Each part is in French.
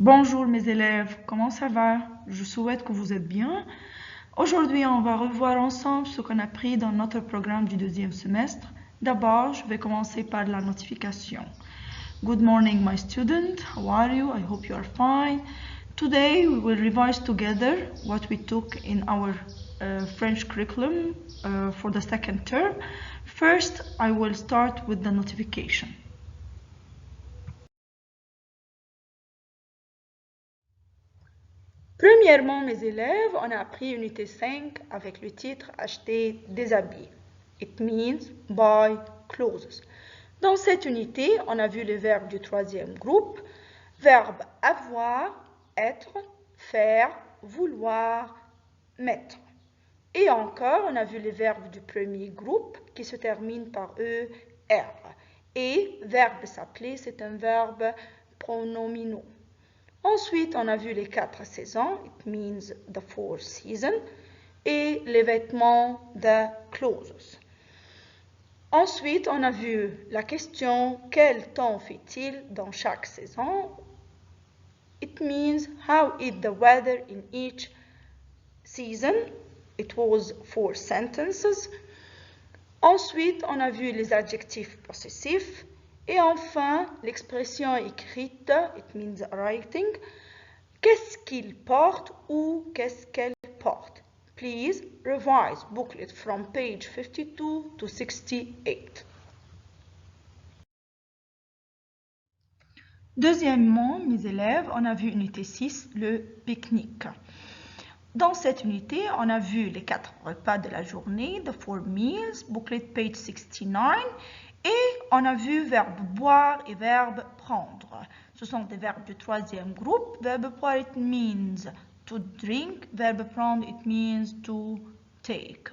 Bonjour mes élèves, comment ça va? Je souhaite que vous êtes bien. Aujourd'hui, on va revoir ensemble ce qu'on a appris dans notre programme du deuxième semestre. D'abord, je vais commencer par la notification. Good morning, my student. How are you? I hope you are fine. Today, we will revise together what we took in our French curriculum for the second term. First, I will start with the notification. Premièrement, mes élèves, on a appris unité 5 avec le titre acheter des habits. It means buy clothes. Dans cette unité, on a vu les verbes du troisième groupe, verbes avoir, être, faire, vouloir, mettre. Et encore, on a vu les verbes du premier groupe qui se terminent par E, R. Et verbe s'appeler, c'est un verbe pronominaux. Ensuite, on a vu les 4 saisons, it means the 4 seasons, et les vêtements, the clothes. Ensuite, on a vu la question quel temps fait-il dans chaque saison? It means how is the weather in each season? It was 4 sentences. Ensuite, on a vu les adjectifs possessifs. Et enfin, l'expression écrite, it means writing, qu'est-ce qu'il porte ou qu'est-ce qu'elle porte. Please revise booklet from page 52 to 68. Deuxièmement, mes élèves, on a vu unité 6, le pique-nique. Dans cette unité, on a vu les 4 repas de la journée, the 4 meals, booklet page 69, et on a vu verbe boire et verbe prendre. Ce sont des verbes du troisième groupe. Verbe boire, it means to drink. Verbe prendre, it means to take.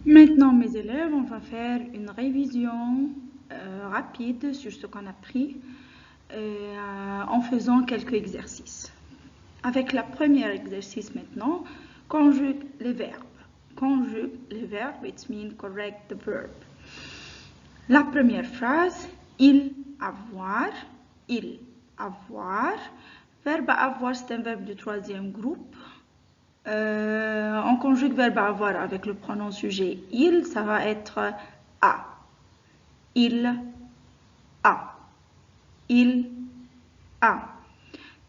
Maintenant, mes élèves, on va faire une révision rapide sur ce qu'on a appris en faisant quelques exercices. Avec le premier exercice maintenant, conjugue les verbes. Conjugue les verbes, it means correct the verb. La première phrase, il, avoir, il, avoir. Verbe avoir, c'est un verbe du troisième groupe. On conjugue verbe avoir avec le pronom sujet il, ça va être a. Il a. Il a.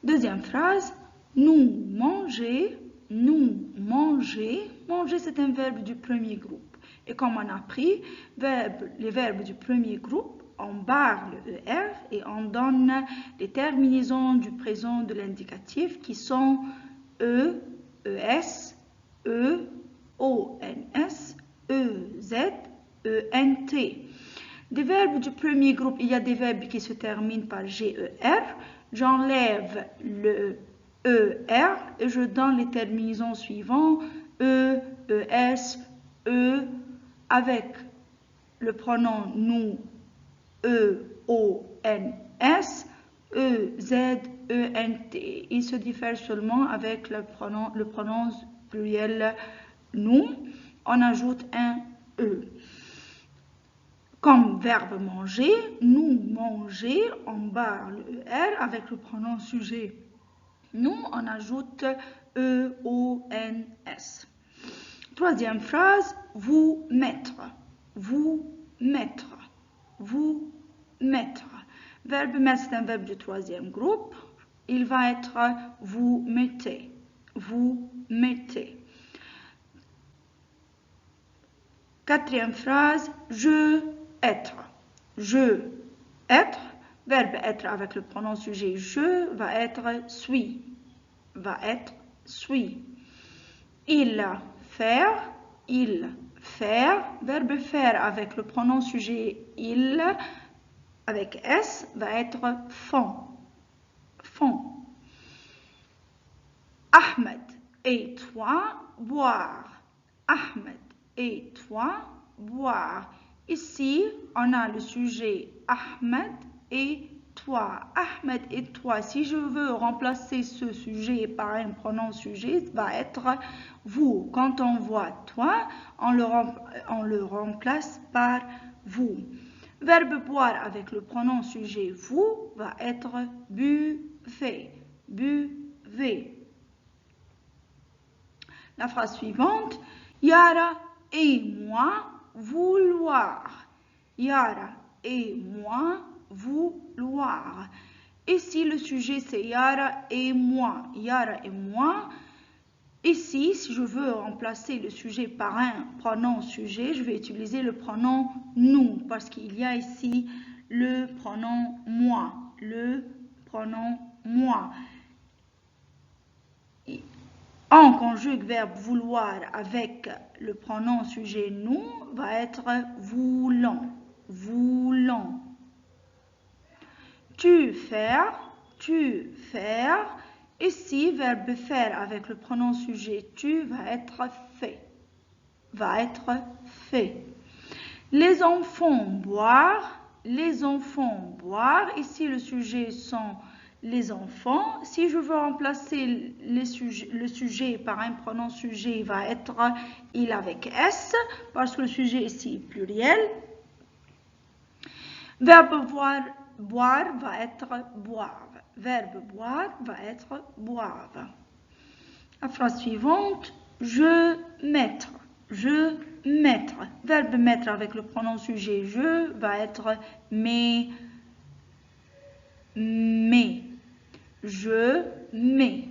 Deuxième phrase, nous manger, nous manger. Manger, c'est un verbe du premier groupe. Et comme on a appris, les verbes du premier groupe, on barre le ER et on donne les terminaisons du présent de l'indicatif qui sont E, ES, E, ONS, EZ, ENT. Des verbes du premier groupe, il y a des verbes qui se terminent par GER. J'enlève le ER et je donne les terminaisons suivantes E, ES, E avec le pronom nous, EONS, EZ, ENT. Il se diffère seulement avec le pronom pluriel nous. On ajoute un E. Comme verbe manger, nous manger, on barre le ER avec le pronom sujet. Nous, on ajoute EONS. Troisième phrase, vous mettre. Vous mettre. Vous mettre. Verbe mettre, c'est un verbe du troisième groupe. Il va être vous mettez. Vous mettez. Quatrième phrase, je être. Je être. Verbe être avec le pronom sujet je va être suis. Va être suis. Il faire. Il faire. Verbe faire avec le pronom sujet il avec S va être font. Font. Ahmed et toi boire. Ahmed et toi boire. Ici, on a le sujet Ahmed et toi, Ahmed et toi. Si je veux remplacer ce sujet par un pronom sujet, ça va être vous. Quand on voit toi, on le remplace par vous. Verbe boire avec le pronom sujet vous va être buvez. Buvez. La phrase suivante, Yara et moi vouloir. Yara et moi vouloir. Ici, le sujet, c'est Yara et moi. Yara et moi. Ici, si je veux remplacer le sujet par un pronom sujet, je vais utiliser le pronom nous parce qu'il y a ici le pronom moi. Le pronom moi. On conjugue verbe vouloir avec le pronom sujet nous va être voulons. Voulons. Tu faire. Ici, verbe faire avec le pronom sujet tu va être fait. Les enfants boire. Ici, le sujet sont les enfants. Si je veux remplacer le sujet par un pronom sujet, il va être il avec S, parce que le sujet ici est pluriel. Verbe boire va être boire. Verbe boire va être boire. La phrase suivante, je mettre. Verbe mettre avec le pronom sujet je va être mais. Je mets.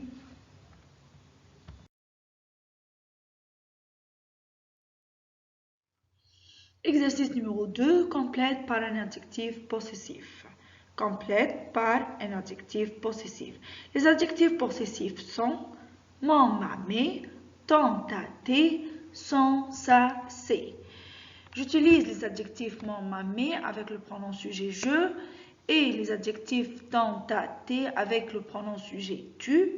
Exercice numéro 2, complète par un adjectif possessif. Complète par un adjectif possessif. Les adjectifs possessifs sont mon, ma, mes, ton, ta, tes, son, sa, c'est. J'utilise les adjectifs mon, ma, mes avec le pronom sujet je et les adjectifs ton, ta, tes avec le pronom sujet tu.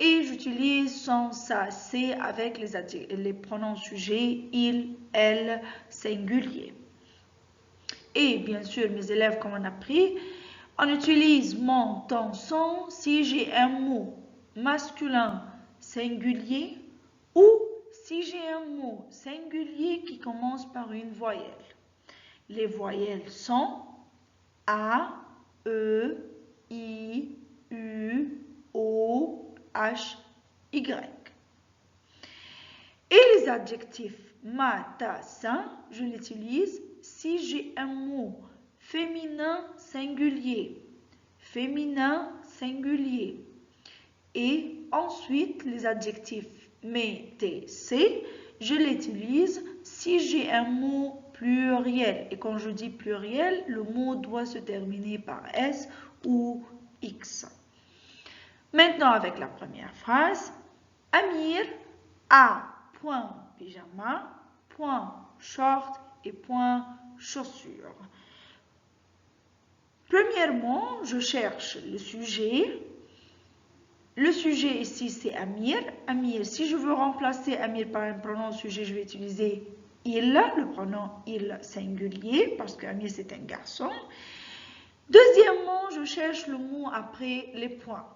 Et j'utilise son, sa, c'est avec les pronoms sujets il, elle, singulier. Et bien sûr, mes élèves, comme on a appris, on utilise mon, ton, son si j'ai un mot masculin singulier ou si j'ai un mot singulier qui commence par une voyelle. Les voyelles sont A, E, I, U, O, H, Y. Et les adjectifs ma, ta, sa, je l'utilise si j'ai un mot féminin singulier. Et ensuite, les adjectifs mes, tes, c'est, je l'utilise si j'ai un mot pluriel. Et quand je dis pluriel, le mot doit se terminer par S ou X. Maintenant, avec la première phrase, Amir a point pyjama, point short et point chaussures. Premièrement, je cherche le sujet. Le sujet ici, c'est Amir. Amir, si je veux remplacer Amir par un pronom sujet, je vais utiliser il, le pronom il singulier, parce que Amir, c'est un garçon. Deuxièmement, je cherche le mot après les points.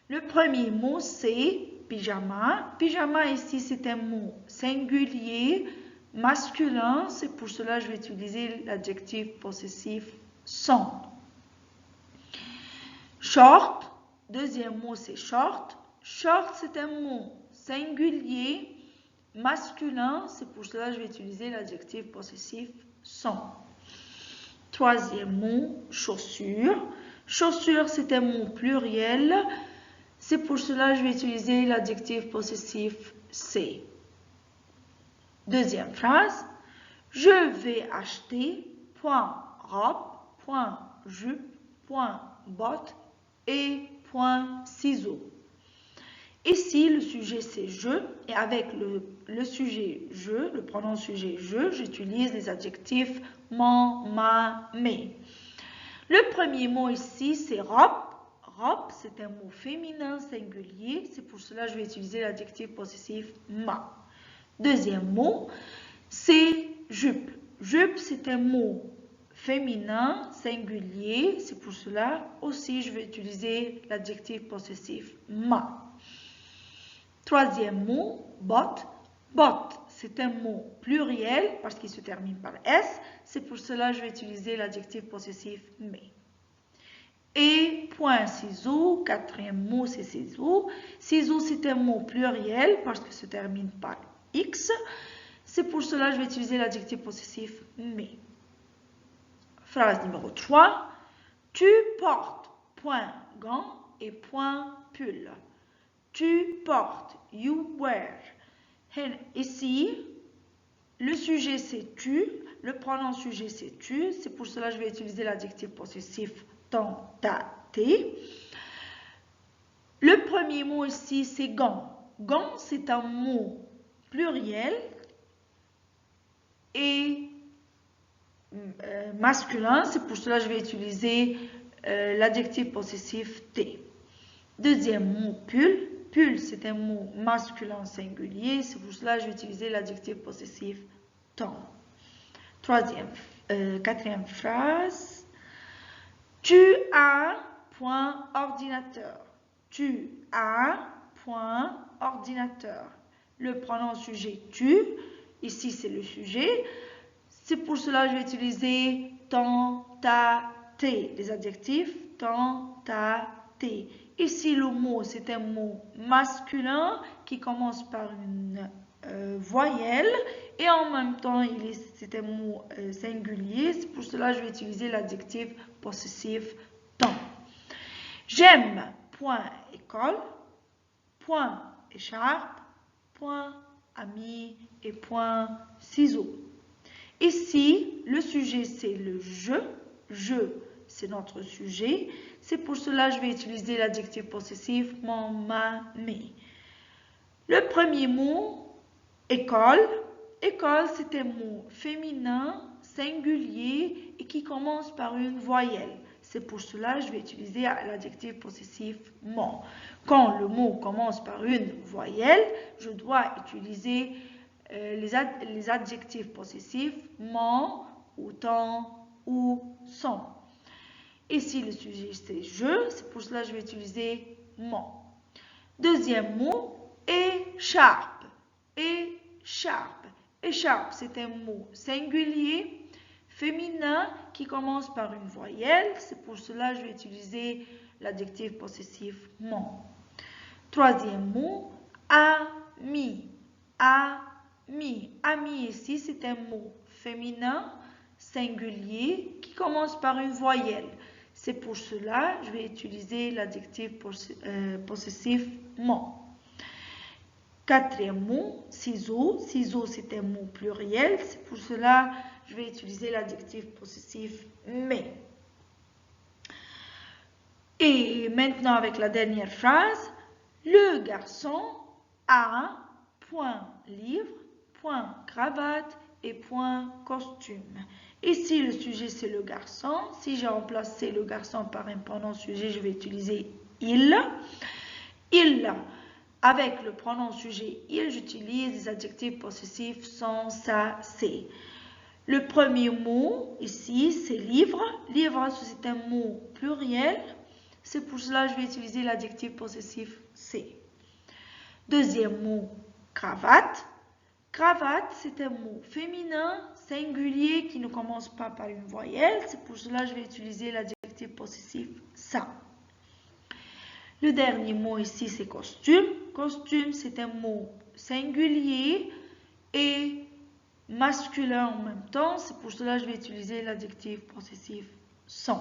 Le premier mot, c'est pyjama. Pyjama, ici, c'est un mot singulier, masculin. C'est pour cela que je vais utiliser l'adjectif possessif son. Short, deuxième mot, c'est short. Short, c'est un mot singulier, masculin. C'est pour cela que je vais utiliser l'adjectif possessif son. Troisième mot, chaussure. Chaussure, c'est un mot pluriel. C'est pour cela que je vais utiliser l'adjectif possessif c'est. Deuxième phrase. Je vais acheter point robe, point jupe, point botte et point ciseaux. Ici, le sujet c'est je et avec le sujet je, le pronom sujet je, j'utilise les adjectifs mon, ma, mes. Le premier mot ici c'est robe. Robe, c'est un mot féminin singulier. C'est pour cela que je vais utiliser l'adjectif possessif ma. Deuxième mot, c'est jupe. Jupe, c'est un mot féminin singulier, c'est pour cela aussi je vais utiliser l'adjectif possessif ma. Troisième mot, bot. Bot, c'est un mot pluriel parce qu'il se termine par S. C'est pour cela que je vais utiliser l'adjectif possessif mais. Et point ciseau, quatrième mot c'est ciseau. Ciseau c'est un mot pluriel parce qu'il se termine par X. C'est pour cela que je vais utiliser l'adjectif possessif mais. Phrase numéro 3. Tu portes point gant et point pull. Tu portes, you wear. Ici, le sujet c'est tu, le pronom sujet c'est tu. C'est pour cela que je vais utiliser l'adjectif possessif ton, ta, tes. Le premier mot ici c'est gant. Gant c'est un mot pluriel et masculin. C'est pour cela que je vais utiliser l'adjectif possessif t. Deuxième mot pull. Pull, c'est un mot masculin singulier. C'est pour cela que je vais utiliser l'adjectif possessif ton. Quatrième phrase. Tu as point ordinateur. Tu as point ordinateur. Le pronom sujet tu. Ici, c'est le sujet. C'est pour cela que je vais utiliser ton, ta, tes. Les adjectifs ton, ta, tes. Ici, le mot, c'est un mot masculin qui commence par une voyelle et en même temps, c'est un mot singulier. C'est pour cela que je vais utiliser l'adjectif possessif ton. J'aime, point école, point écharpe, point ami et point ciseaux. Ici, le sujet, c'est le je. Je, c'est notre sujet. C'est pour cela que je vais utiliser l'adjectif possessif mon, ma, mes. Le premier mot, école. École, c'est un mot féminin, singulier et qui commence par une voyelle. C'est pour cela que je vais utiliser l'adjectif possessif mon. Quand le mot commence par une voyelle, je dois utiliser les adjectifs possessifs mon, ou ton, ou son. Ici, le sujet, c'est je. C'est pour cela que je vais utiliser mon. Deuxième mot, écharpe. Écharpe. Écharpe, c'est un mot singulier, féminin, qui commence par une voyelle. C'est pour cela que je vais utiliser l'adjectif possessif mon. Troisième mot, ami. Ami. Ami, ici, c'est un mot féminin, singulier, qui commence par une voyelle. C'est pour cela que je vais utiliser l'adjectif possessif mon. Quatrième mot, ciseaux. Ciseaux, c'est un mot pluriel. C'est pour cela que je vais utiliser l'adjectif possessif mais. Et maintenant, avec la dernière phrase, le garçon a point livre, point cravate et point costume. Ici, le sujet, c'est le garçon. Si j'ai remplacé le garçon par un pronom sujet, je vais utiliser il. Il. Avec le pronom sujet il, j'utilise des adjectifs possessifs son, sa, c'est. Le premier mot ici, c'est livre. Livre, c'est un mot pluriel. C'est pour cela que je vais utiliser l'adjectif possessif c'est. Deuxième mot, cravate. Cravate, c'est un mot féminin, singulier, qui ne commence pas par une voyelle. C'est pour cela que je vais utiliser l'adjectif possessif ça. Le dernier mot ici, c'est costume. Costume, c'est un mot singulier et masculin en même temps. C'est pour cela que je vais utiliser l'adjectif possessif son.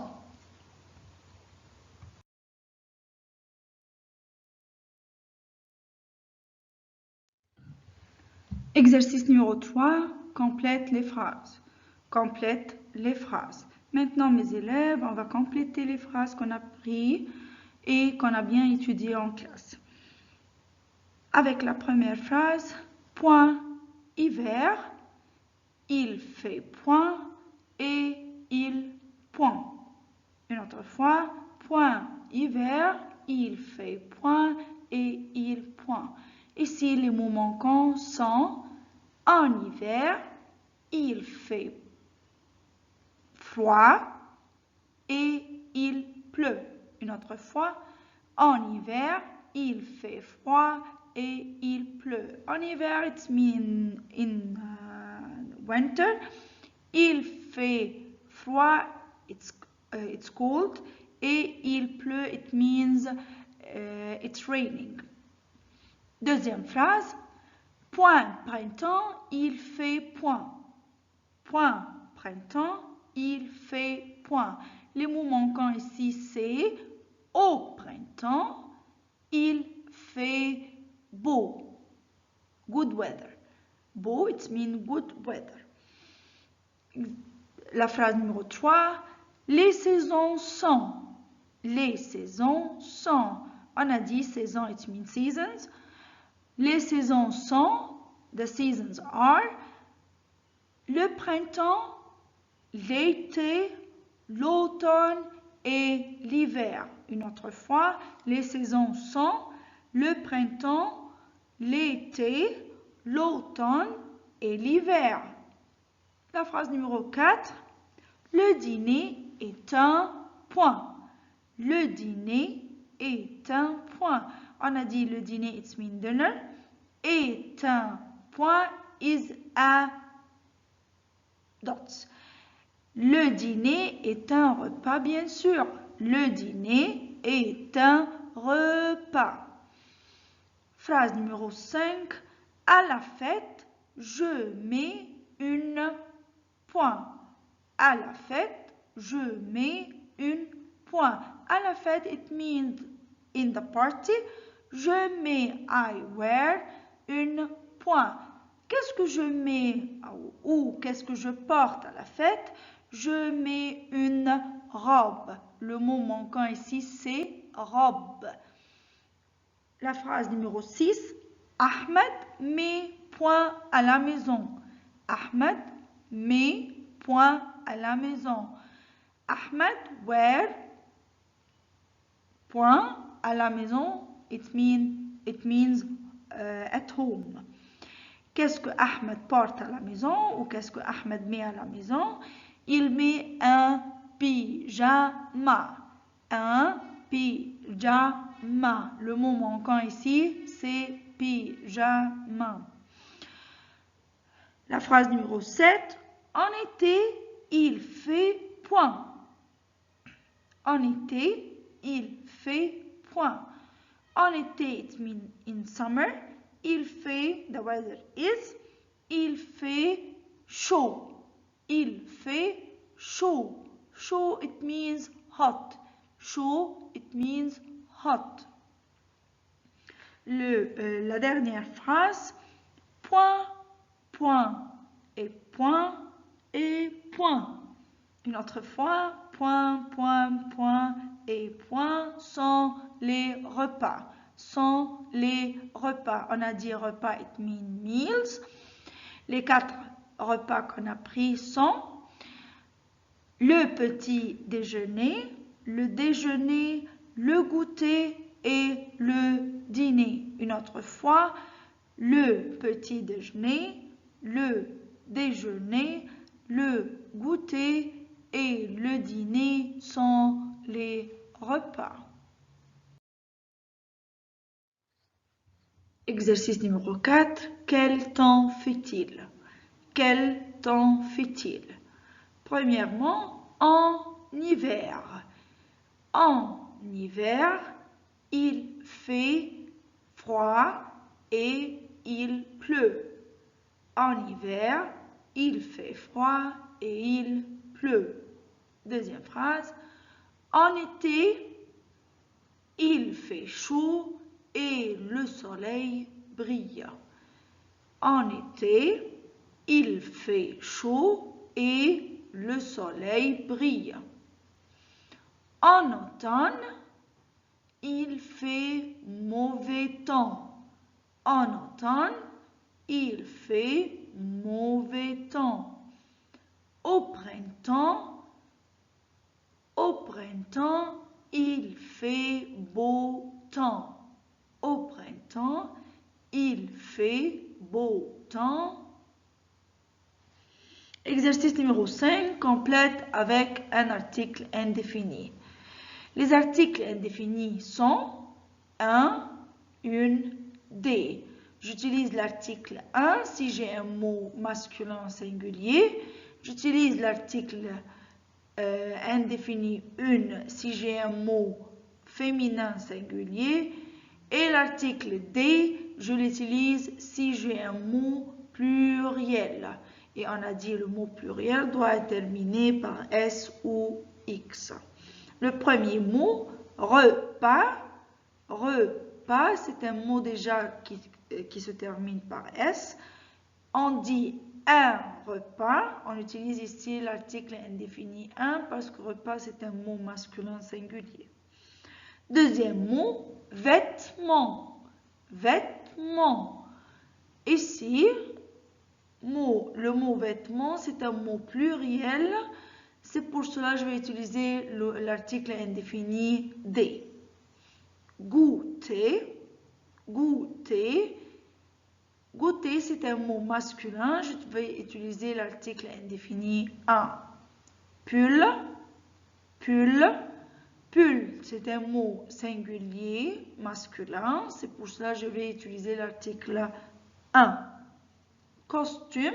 Exercice numéro 3, complète les phrases. Complète les phrases. Maintenant, mes élèves, on va compléter les phrases qu'on a prises et qu'on a bien étudiées en classe. Avec la première phrase, point hiver, il fait point et il point. Une autre fois, point hiver, il fait point et il point. Ici, les mots manquants sont en hiver, il fait froid, il pleut. Une autre fois, en hiver, il fait froid et il pleut. En hiver, it means in winter. Il fait froid, it's cold. Et il pleut, it means it's raining. Deuxième phrase. Point printemps, il fait point. Point printemps, il fait point. Les mots manquants ici, c'est au printemps, il fait beau. Good weather. Beau, it means good weather. La phrase numéro 3. Les saisons sont. Les saisons sont. On a dit saison, it means seasons. Les saisons sont. The seasons are. Le printemps, l'été, l'automne et l'hiver. Une autre fois, les saisons sont le printemps, l'été, l'automne et l'hiver. La phrase numéro 4. Le dîner est un point. Le dîner est un point. On a dit le dîner, it means dinner. Est un point, is a dot. Le dîner est un repas, bien sûr. Le dîner est un repas. Phrase numéro 5. À la fête, je mets une point. À la fête, je mets une point. À la fête, it means in the party. Je mets, I wear, une point. Qu'est-ce que je mets ou qu'est-ce que je porte à la fête? Je mets une robe. Le mot manquant ici, c'est robe. La phrase numéro 6. Ahmed met point à la maison. Ahmed met point à la maison. Ahmed wear point à la maison. It means at home. Qu'est-ce que Ahmed porte à la maison ou qu'est-ce que Ahmed met à la maison? Il met un pyjama. Un pyjama. Le mot manquant ici, c'est pyjama. La phrase numéro 7. En été, il fait point. En été, il fait point. En été, it means in summer. Il fait, the weather is, il fait chaud. Il fait chaud. Chaud, it means hot. Chaud, it means hot. La dernière phrase, point, point et point et point. Une autre fois, point, point, point et point sont les repas. Sont les repas. On a dit repas, it means meals. Les 4 repas qu'on a pris sont le petit déjeuner, le déjeuner, le goûter et le dîner. Une autre fois, le petit déjeuner, le déjeuner, le goûter et le dîner sont les repas. Exercice numéro 4. Quel temps fait-il? Quel temps fait-il? Premièrement, en hiver. En hiver, il fait froid et il pleut. En hiver, il fait froid et il pleut. Deuxième phrase. En été, il fait chaud et le soleil brille. En été, il fait chaud et le soleil brille. En automne, il fait mauvais temps. En automne, il fait mauvais temps. Au printemps, il fait beau temps. Au printemps, il fait beau temps. Exercice numéro 5, complète avec un article indéfini. Les articles indéfinis sont un, une, des. J'utilise l'article un si j'ai un mot masculin singulier. J'utilise l'article indéfini une si j'ai un mot féminin singulier. Et l'article des, je l'utilise si j'ai un mot pluriel. Et on a dit le mot pluriel doit être terminé par S ou X. Le premier mot, repas. Repas, c'est un mot déjà qui se termine par S. On dit un repas. On utilise ici l'article indéfini un parce que repas, c'est un mot masculin singulier. Deuxième mot, vêtements. Vêtements. Ici, le mot vêtements, c'est un mot pluriel. C'est pour cela que je vais utiliser l'article indéfini des. Goûter. Goûter. Goûter, c'est un mot masculin. Je vais utiliser l'article indéfini un. Pull. Pull. Pull, c'est un mot singulier masculin. C'est pour cela que je vais utiliser l'article 1. Costume.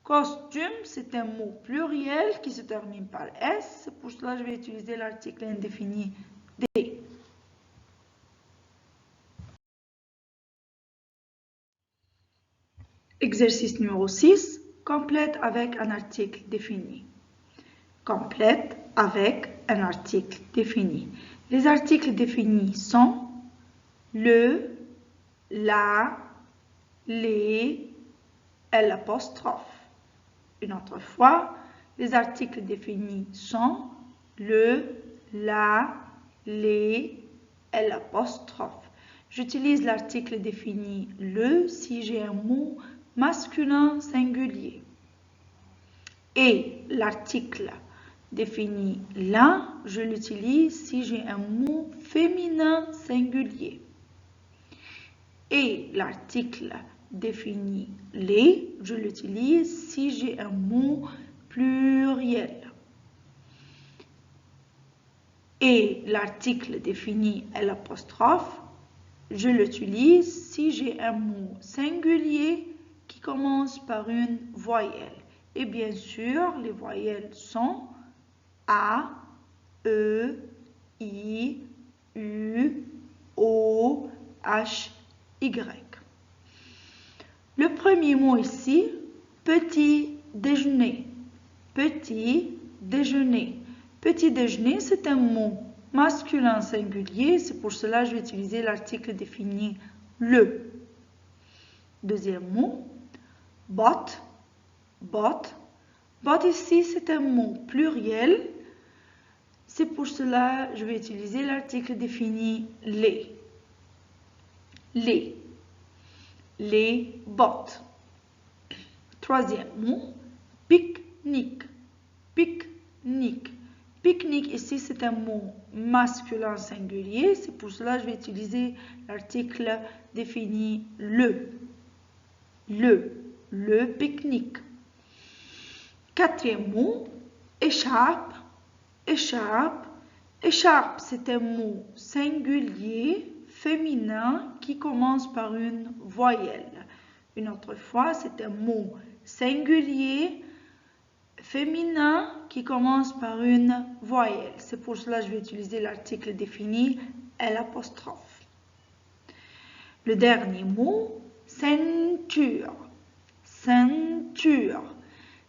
Costume, c'est un mot pluriel qui se termine par S. C'est pour cela que je vais utiliser l'article indéfini des. Exercice numéro 6. Complète avec un article défini. Complète avec un article défini. Les articles définis sont le, la, les, l'apostrophe. Une autre fois, les articles définis sont le, la, les, l'apostrophe. J'utilise l'article défini le si j'ai un mot masculin singulier. Et l'article défini la, je l'utilise si j'ai un mot féminin singulier. Et l'article défini les, je l'utilise si j'ai un mot pluriel. Et l'article défini l'apostrophe, je l'utilise si j'ai un mot singulier qui commence par une voyelle. Et bien sûr, les voyelles sont A, E, I, U, O, H, Y. Le premier mot ici, petit déjeuner. Petit déjeuner. Petit déjeuner, c'est un mot masculin singulier. C'est pour cela que je vais utiliser l'article défini le. Deuxième mot, botte. Botte. Botte ici, c'est un mot pluriel. C'est pour cela que je vais utiliser l'article défini les. Les. Les bottes. Troisième mot, pique-nique. Pique-nique. Pique-nique ici, c'est un mot masculin singulier. C'est pour cela que je vais utiliser l'article défini le. Le pique-nique. Quatrième mot, écharpe. Écharpe. Écharpe, c'est un mot singulier féminin qui commence par une voyelle. Une autre fois, c'est un mot singulier féminin qui commence par une voyelle. C'est pour cela que je vais utiliser l'article défini l'apostrophe. Le dernier mot, ceinture. Ceinture.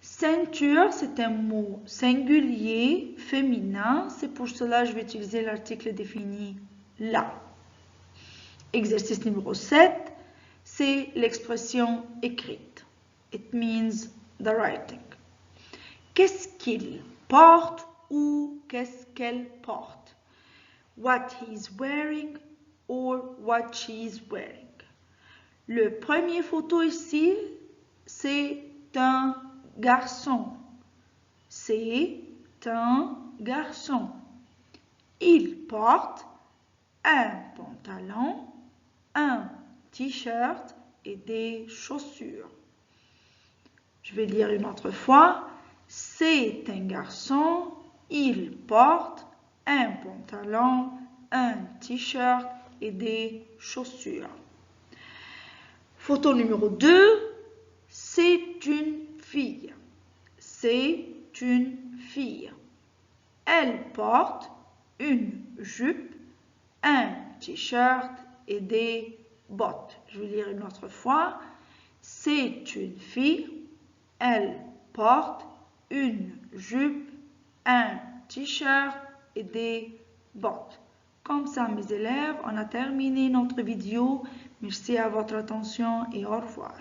Ceinture, c'est un mot singulier féminin. C'est pour cela que je vais utiliser l'article défini là. Exercice numéro 7, c'est l'expression écrite. It means the writing. Qu'est-ce qu'il porte ou qu'est-ce qu'elle porte? What he's wearing or what she's wearing. Le premier photo ici, c'est un garçon. C'est un garçon. Il porte un pantalon, un t-shirt et des chaussures. Je vais lire une autre fois. C'est un garçon. Il porte un pantalon, un t-shirt et des chaussures. Photo numéro 2, c'est une fille. C'est une fille. Elle porte une jupe, un t-shirt et des bottes. Je vais lire une autre fois. C'est une fille. Elle porte une jupe, un t-shirt et des bottes. Comme ça, mes élèves, on a terminé notre vidéo. Merci à votre attention et au revoir.